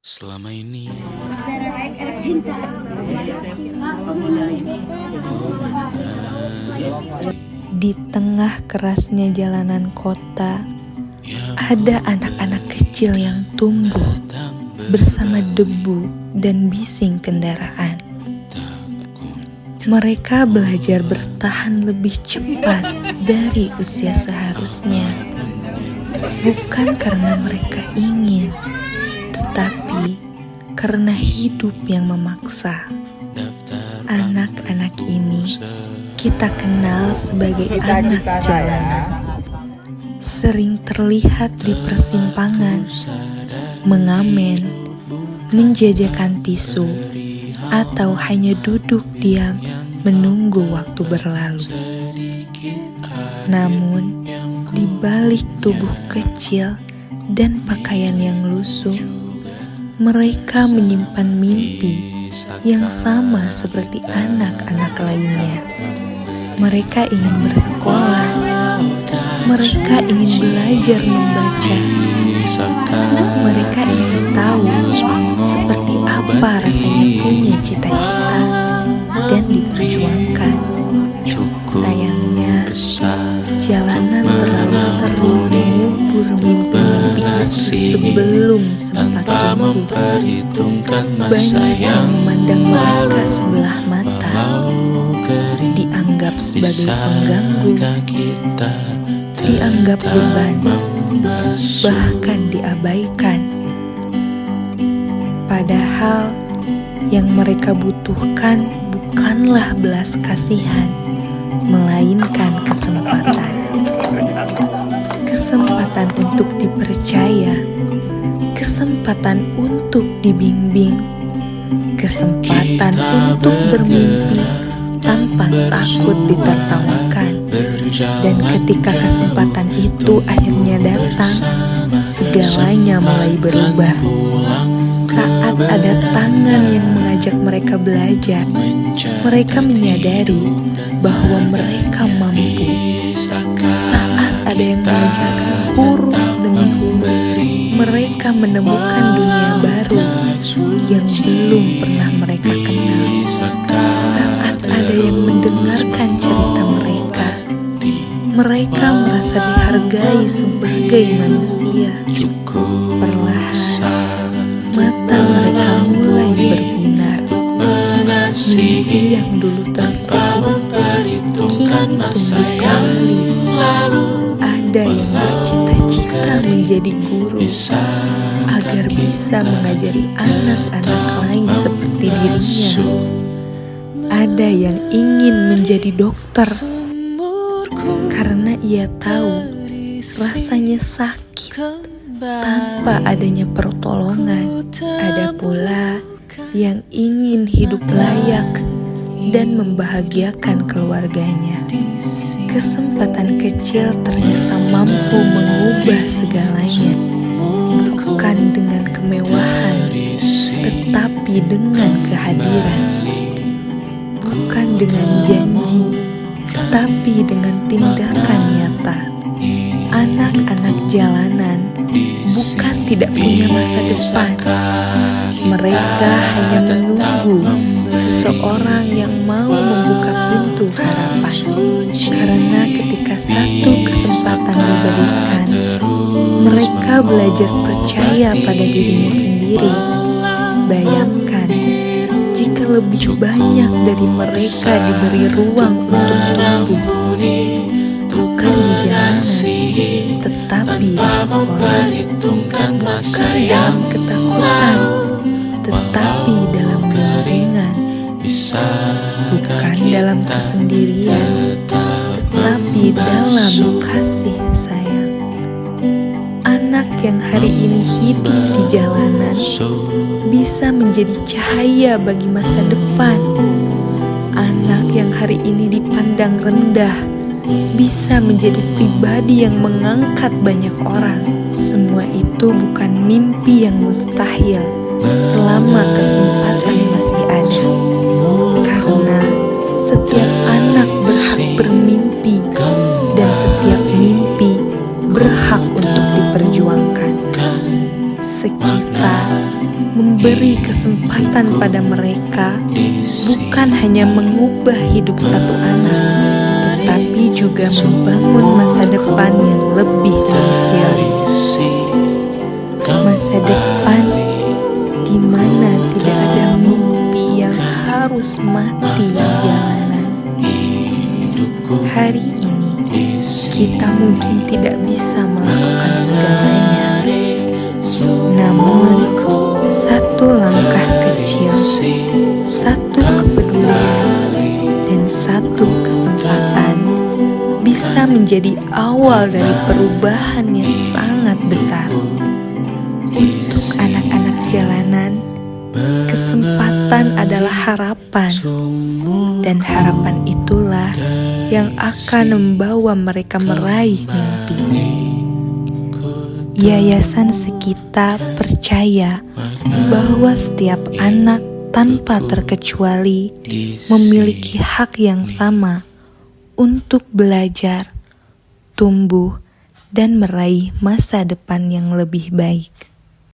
Selama ini Di tengah kerasnya jalanan kota, ada anak-anak kecil yang tumbuh bersama debu dan bising kendaraan. Mereka belajar bertahan lebih cepat dari usia seharusnya, bukan karena mereka ingin, tetapi karena hidup yang memaksa. Anak-anak ini kita kenal sebagai anak jalanan. Sering terlihat di persimpangan, mengamen, menjajakan tisu, atau hanya duduk diam menunggu waktu berlalu. Namun, di balik tubuh kecil dan pakaian yang lusuh, mereka menyimpan mimpi yang sama seperti anak-anak lainnya. Mereka ingin bersekolah, mereka ingin belajar membaca, mereka ingin tahu seperti apa rasanya punya cita-cita dan diperjuangkan. Sayangnya, jalanan terlalu sering mengubur mimpi-mimpi itu sebelum sempat tumbuh. Banyak yang memandang mereka sebelah mata, dianggap sebagai pengganggu, dianggap beban, bahkan diabaikan. Padahal yang mereka butuhkan bukanlah belas kasihan, melainkan kesempatan. Kesempatan untuk dipercaya, kesempatan untuk dibimbing, kesempatan untuk bermimpi tanpa takut ditertawakan. Dan ketika kesempatan itu akhirnya datang, segalanya mulai berubah. Saat ada tangan yang mengajak mereka belajar, mereka menyadari bahwa mereka mampu. Saat ada yang mengajarkan huruf demi huruf, mereka menemukan dunia baru yang belum pernah mereka kenal. Saat ada yang mendengarkan cerita mereka merasa dihargai sebagai manusia. Perlahan, mata mereka mulai berbinar. Mimpi yang dulu terpuruk kini tumbuh kembali. Ada yang bercita-cita menjadi guru agar bisa mengajari anak-anak lain seperti dirinya. Ada yang ingin menjadi dokter karena ia tahu rasanya sakit tanpa adanya pertolongan. Ada pula yang ingin hidup layak dan membahagiakan keluarganya. Kesempatan kecil ternyata mampu mengubah segalanya, bukan dengan kemewahan, tetapi dengan kehadiran. Bukan dengan janji, tetapi dengan tindakan nyata. Anak-anak jalanan bukan tidak punya masa depan. Mereka hanya menunggu seseorang yang mau membuka pintu harapan. Karena ketika satu kesempatan diberikan, mereka belajar percaya pada dirinya sendiri. Bayangkan jika lebih banyak dari mereka diberi ruang untuk tumbuh, bukan di jalanan, tetapi di sekolah, bukan dalam ketakutan, tetapi dalam bimbingan, bukan dalam kesendirian, tetapi dalam kasih sayang. Anak yang hari ini hidup di jalanan bisa menjadi cahaya bagi masa depan. Anak yang hari ini dipandang rendah bisa menjadi pribadi yang mengangkat banyak orang. Semua itu bukan mimpi yang mustahil selama kesempatan masih ada. Karena setiap anak berhak bermimpi dan setiap mimpi berhak untuk diperjuangkan. Sekitar kita memberi kesempatan pada mereka bukan hanya mengubah hidup satu anak, tetapi juga membangun masa depan yang lebih manusiawi. Masa depan di mana tidak ada mimpi yang harus mati di jalanan. Hari ini kita mungkin tidak bisa melakukan segalanya, namun satu langkah kecil, satu kepedulian, dan satu kesempatan bisa menjadi awal dari perubahan yang sangat besar. Untuk anak-anak jalanan, kesempatan adalah harapan, dan harapan itulah yang akan membawa mereka meraih mimpi. Yayasan Sekita percaya bahwa setiap anak tanpa terkecuali memiliki hak yang sama untuk belajar, tumbuh, dan meraih masa depan yang lebih baik.